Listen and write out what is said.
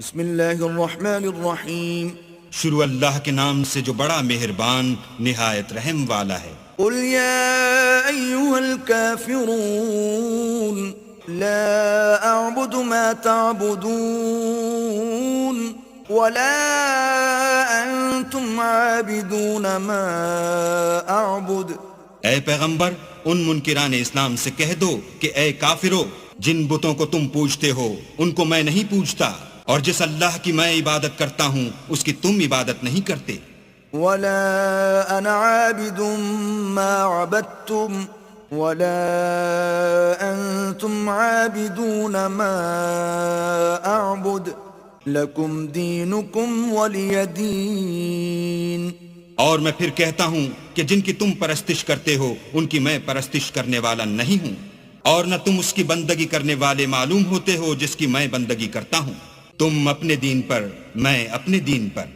بسم اللہ الرحمن الرحیم شروع اللہ کے نام سے جو بڑا مہربان نہایت رحم والا ہے۔ قل یا ایہا الکافرون لا اعبد ما تعبدون ولا انتم عابدون ما اعبد۔ اے پیغمبر ان منکران اسلام سے کہہ دو کہ اے کافرو، جن بتوں کو تم پوجتے ہو ان کو میں نہیں پوجتا، اور جس اللہ کی میں عبادت کرتا ہوں اس کی تم عبادت نہیں کرتے۔ ولا انا عابد ما عبدتم ولا انتم عابدون ما اعبد لکم دینکم ولی دین۔ اور میں پھر کہتا ہوں کہ جن کی تم پرستش کرتے ہو ان کی میں پرستش کرنے والا نہیں ہوں، اور نہ تم اس کی بندگی کرنے والے معلوم ہوتے ہو جس کی میں بندگی کرتا ہوں۔ تم اپنے دین پر، میں اپنے دین پر۔